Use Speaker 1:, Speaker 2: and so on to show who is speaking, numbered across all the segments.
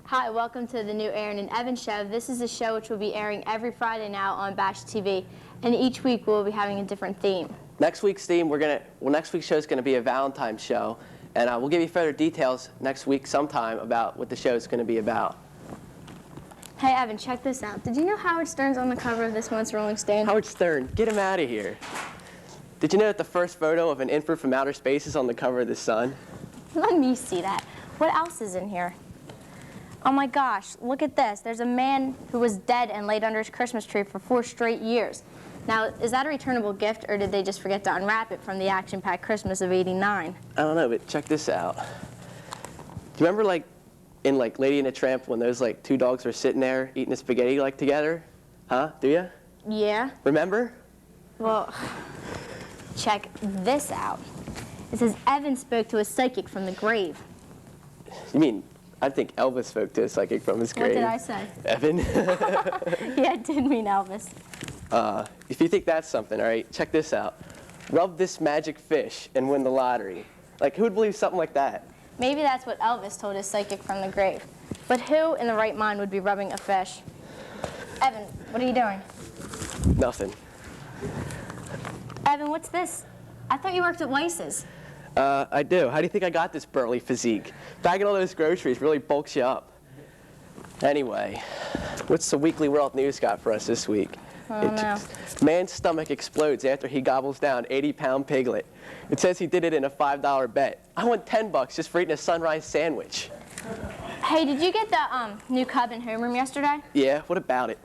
Speaker 1: Hi, welcome to the new Erin and Evan show. This is a show which will be airing every Friday now on Bash TV, and each week we'll be having a different theme.
Speaker 2: Next week's theme, next week's show is going to be a Valentine's show, and we'll give you further details next week sometime about what the show is going to be about.
Speaker 1: Hey Evan, check this out. Did you know Howard Stern's on the cover of this month's Rolling Stone?
Speaker 2: Howard Stern, get him out of here. Did you know that the first photo of an infant from outer space is on the cover of The Sun?
Speaker 1: Let me see that. What else is in here? Oh my gosh, look at this. There's a man who was dead and laid under his Christmas tree for 4 straight years. Now, is that a returnable gift, or did they just forget to unwrap it from the action-packed Christmas of '89?
Speaker 2: I don't know, but check this out. Do you remember, in Lady and the Tramp, when those, 2 dogs were sitting there eating a spaghetti, together? Huh? Do ya?
Speaker 1: Yeah.
Speaker 2: Remember?
Speaker 1: Well, check this out. It says Evan spoke to a psychic from the grave.
Speaker 2: You mean, I think Elvis spoke to a psychic from his grave.
Speaker 1: What did I say?
Speaker 2: Evan?
Speaker 1: Yeah, it did mean Elvis.
Speaker 2: If you think that's something, all right, check this out. Rub this magic fish and win the lottery. Who would believe something like that?
Speaker 1: Maybe that's what Elvis told his psychic from the grave. But who in the right mind would be rubbing a fish? Evan, what are you doing?
Speaker 2: Nothing.
Speaker 1: Evan, what's this? I thought you worked at Weiss's.
Speaker 2: I do. How do you think I got this burly physique? Bagging all those groceries really bulks you up. Anyway, what's the Weekly World News got for us this week?
Speaker 1: I don't know.
Speaker 2: Man's stomach explodes after he gobbles down 80-pound piglet. It says he did it in a $5 bet. I won $10 just for eating a sunrise sandwich.
Speaker 1: Hey, did you get the new Cub and homeroom yesterday?
Speaker 2: Yeah, what about it?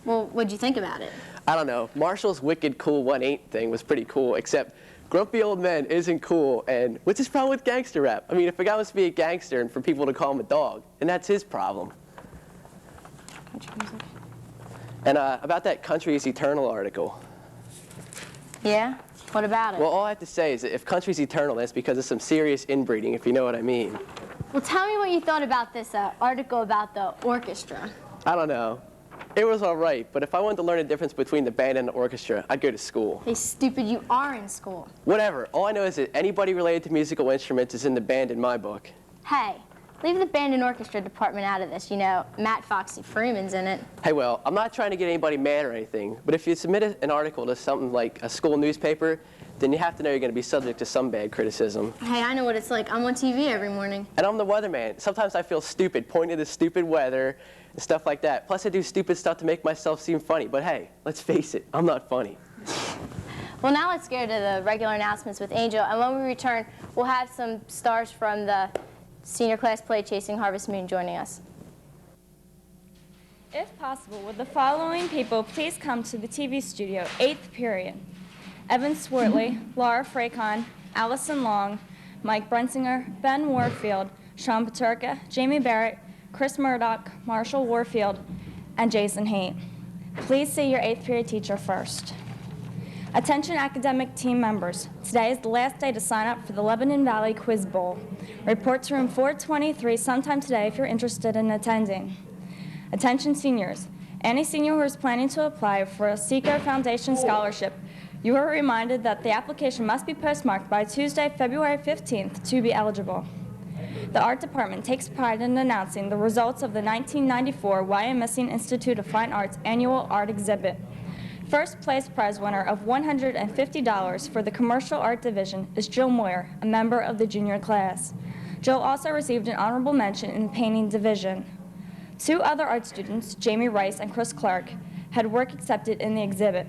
Speaker 1: Well, what'd you think about it?
Speaker 2: I don't know. Marshall's wicked cool 1-8 thing was pretty cool, except grumpy old men isn't cool, and what's his problem with gangster rap? I mean, if a guy wants to be a gangster and for people to call him a dog, then that's his problem. And about that Country's Eternal article.
Speaker 1: Yeah? What about it?
Speaker 2: Well, all I have to say is that if Country's Eternal, that's because of some serious inbreeding, if you know what I mean.
Speaker 1: Well, tell me what you thought about this article about the orchestra.
Speaker 2: I don't know. It was all right, but if I wanted to learn the difference between the band and the orchestra, I'd go to school.
Speaker 1: Hey, stupid, you are in school.
Speaker 2: Whatever. All I know is that anybody related to musical instruments is in the band in my book.
Speaker 1: Hey, leave the band and orchestra department out of this. You know, Matt Foxy Freeman's in it.
Speaker 2: Hey, well, I'm not trying to get anybody mad or anything, but if you submit an article to something like a school newspaper, then you have to know you're going to be subject to some bad criticism.
Speaker 1: Hey, I know what it's like. I'm on TV every morning.
Speaker 2: And I'm the weatherman. Sometimes I feel stupid pointing to the stupid weather and stuff like that. Plus, I do stupid stuff to make myself seem funny. But hey, let's face it, I'm not funny.
Speaker 1: Well, now let's go to the regular announcements with Angel. And when we return, we'll have some stars from the senior class play Chasing Harvest Moon joining us.
Speaker 3: If possible, would the following people please come to the TV studio, 8th period? Evan Swartley, Laura Fracon, Allison Long, Mike Brensinger, Ben Warfield, Sean Paterka, Jamie Barrett, Chris Murdoch, Marshall Warfield, and Jason Haight. Please see your 8th period teacher first. Attention academic team members. Today is the last day to sign up for the Lebanon Valley Quiz Bowl. Report to room 423 sometime today if you're interested in attending. Attention seniors. Any senior who is planning to apply for a Seeker Foundation scholarship, you are reminded that the application must be postmarked by Tuesday, February 15th to be eligible. The Art Department takes pride in announcing the results of the 1994 YMSing Institute of Fine Arts annual art exhibit. First place prize winner of $150 for the Commercial Art Division is Jill Moyer, a member of the junior class. Jill also received an honorable mention in the Painting Division. 2 other art students, Jamie Rice and Chris Clark, had work accepted in the exhibit.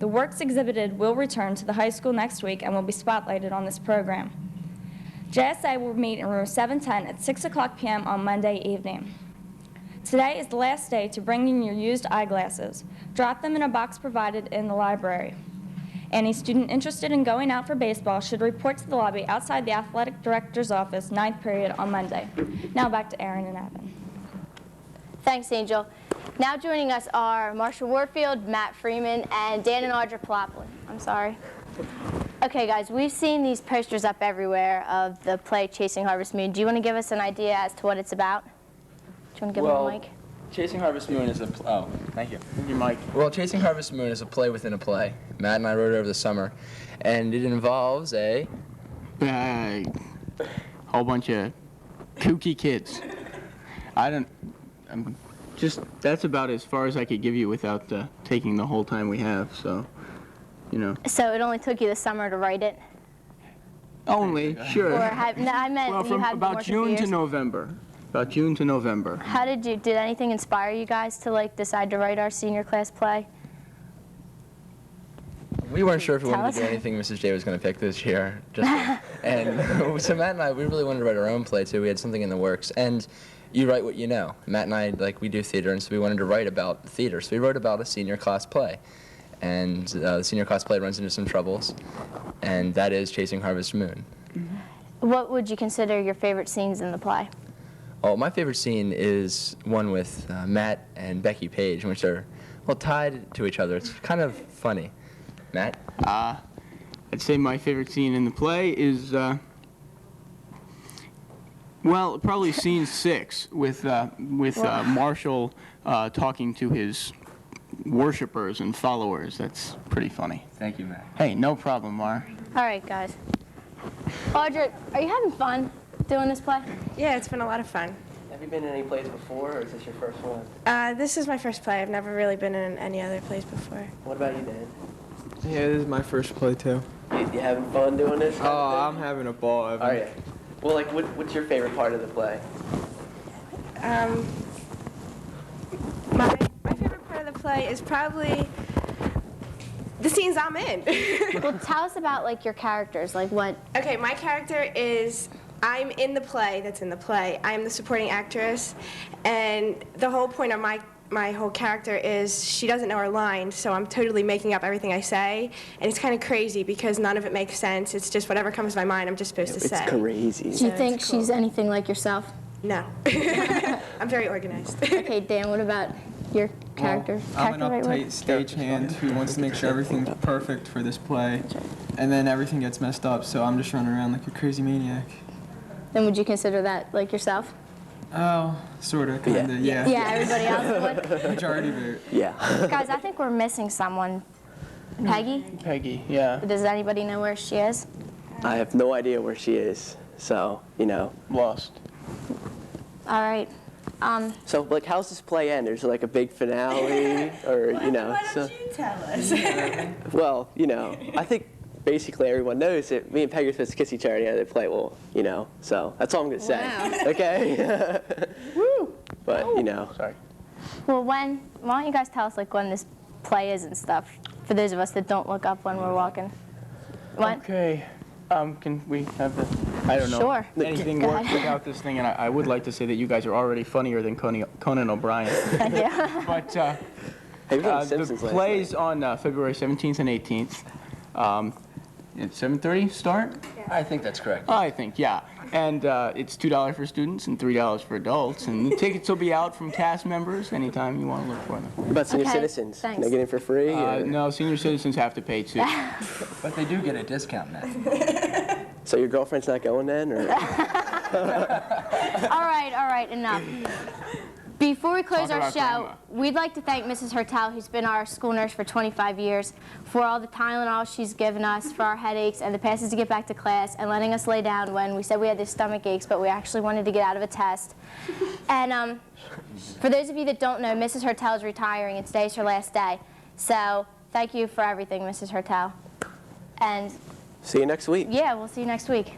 Speaker 3: The works exhibited will return to the high school next week and will be spotlighted on this program. JSA will meet in room 710 at 6:00 p.m. on Monday evening. Today is the last day to bring in your used eyeglasses. Drop them in a box provided in the library. Any student interested in going out for baseball should report to the lobby outside the athletic director's office, 9th period on Monday. Now back to Erin and Evan.
Speaker 1: Thanks, Angel. Now joining us are Marshall Warfield, Matt Freeman, and Dan and Audra Palaplin. I'm sorry. Okay, guys, we've seen these posters up everywhere of the play Chasing Harvest Moon. Do you want to give us an idea as to what it's about? Do you want to give them a mic?
Speaker 4: Chasing Harvest Moon is a oh, thank you.
Speaker 2: Your mic.
Speaker 4: Well, Chasing Harvest Moon is a play within a play. Matt and I wrote it over the summer, and it involves a
Speaker 5: whole bunch of kooky kids. That's about as far as I could give you without taking the whole time we have, so, you know.
Speaker 1: So it only took you the summer to write it?
Speaker 5: Only, sure.
Speaker 1: Or no, I meant
Speaker 5: Well,
Speaker 1: you
Speaker 5: from
Speaker 1: had been
Speaker 5: about
Speaker 1: working for
Speaker 5: June to
Speaker 1: years.
Speaker 5: November. About June to November.
Speaker 1: How did anything inspire you guys to like decide to write our senior class play?
Speaker 4: We weren't sure if we
Speaker 1: Tell
Speaker 4: wanted to do
Speaker 1: us.
Speaker 4: anything Mrs. J was going to pick this year. And so Matt and I, we really wanted to write our own play, too. We had something in the works. And you write what you know. Matt and I, we do theater, and so we wanted to write about theater. So we wrote about a senior class play. And the senior class play runs into some troubles, and that is Chasing Harvest Moon.
Speaker 1: What would you consider your favorite scenes in the play?
Speaker 4: Oh, my favorite scene is one with Matt and Becky Page, in which they're, well, tied to each other. It's kind of funny. Matt?
Speaker 5: I'd say my favorite scene in the play is, well, probably scene 6 with Marshall talking to his worshipers and followers. That's pretty funny.
Speaker 4: Thank you, Matt.
Speaker 5: Hey, no problem, Mar.
Speaker 1: All right, guys. Audra, are you having fun doing this play?
Speaker 6: Yeah, it's been a lot of fun.
Speaker 2: Have you been in any plays before, or is this your first one?
Speaker 6: This is my first play. I've never really been in any other plays before.
Speaker 2: What about you, Dan?
Speaker 7: Yeah, this is my first play too.
Speaker 2: You having fun doing this? kind of
Speaker 7: Oh,
Speaker 2: thing?
Speaker 7: I'm having a ball, Evan.
Speaker 2: Oh, yeah. Well, like, what's your favorite part of the play?
Speaker 6: My favorite part of the play is probably the scenes I'm in.
Speaker 1: Well, tell us about like your characters, like what.
Speaker 6: Okay, my character is, I'm in the play that's in the play. I'm the supporting actress, and the whole point of my whole character is she doesn't know her lines, so I'm totally making up everything I say, and it's kind of crazy because none of it makes sense. It's just whatever comes to my mind, I'm just supposed to
Speaker 2: It's
Speaker 6: say.
Speaker 2: crazy.
Speaker 1: Do you
Speaker 6: So
Speaker 1: think
Speaker 6: it's cool.
Speaker 1: she's anything like yourself?
Speaker 6: No. I'm very organized.
Speaker 1: Okay, Dan, what about your character?
Speaker 7: I'm an
Speaker 1: Character, right word?
Speaker 7: uptight stagehand who wants to make sure everything's perfect for this play, and then everything gets messed up, so I'm just running around like a crazy maniac.
Speaker 1: Then would you consider that like yourself?
Speaker 7: Oh, sorta, kinda, yeah.
Speaker 1: Yeah, everybody else would.
Speaker 7: Majority of it.
Speaker 2: Yeah.
Speaker 1: Guys, I think we're missing someone. Peggy?
Speaker 5: Peggy, yeah.
Speaker 1: Does anybody know where she is?
Speaker 2: I have no idea where she is, so, you know.
Speaker 5: Lost.
Speaker 1: All right.
Speaker 2: So, like, how's this play end? Is there, like, a big finale, or, you know? So,
Speaker 6: tell us?
Speaker 2: well, you know, I think basically everyone knows that me and Peggy are supposed to kiss each other at the end of the play. Well, you know, so that's all I'm going to say.
Speaker 1: Wow.
Speaker 2: Okay? Woo! But, you know.
Speaker 5: Sorry.
Speaker 1: Well, why don't you guys tell us like when this play is and stuff, for those of us that don't look up when we're walking. What?
Speaker 5: Okay. Can we have the, I don't know.
Speaker 1: Sure.
Speaker 5: Anything
Speaker 1: Go
Speaker 5: works
Speaker 1: ahead.
Speaker 5: without this thing, and I would like to say that you guys are already funnier than Conan O'Brien.
Speaker 1: Thank you.
Speaker 5: But
Speaker 2: Hey, we got
Speaker 5: the
Speaker 2: Simpsons last
Speaker 5: play's
Speaker 2: night.
Speaker 5: on February 17th and 18th. It's 7:30 start?
Speaker 4: I think that's correct.
Speaker 5: I think, yeah. And it's $2 for students and $3 for adults. And the tickets will be out from cast members anytime you want to look for them.
Speaker 2: What about senior
Speaker 1: Okay,
Speaker 2: citizens?
Speaker 1: thanks.
Speaker 2: Can they get in for free? or-
Speaker 5: No, senior citizens have to pay too.
Speaker 4: But they do get a discount, Matt.
Speaker 2: So your girlfriend's not going then? Or?
Speaker 1: All right, enough. Before we close
Speaker 5: Talk
Speaker 1: our
Speaker 5: about
Speaker 1: show,
Speaker 5: grandma.
Speaker 1: we'd like to thank Mrs. Hertel, who's been our school nurse for 25 years, for all the Tylenol she's given us for our headaches and the passes to get back to class and letting us lay down when we said we had the stomach aches, but we actually wanted to get out of a test. And for those of you that don't know, Mrs. Hertel is retiring and today's her last day. So thank you for everything, Mrs. Hertel. And
Speaker 2: See you next week.
Speaker 1: yeah, we'll see you next week.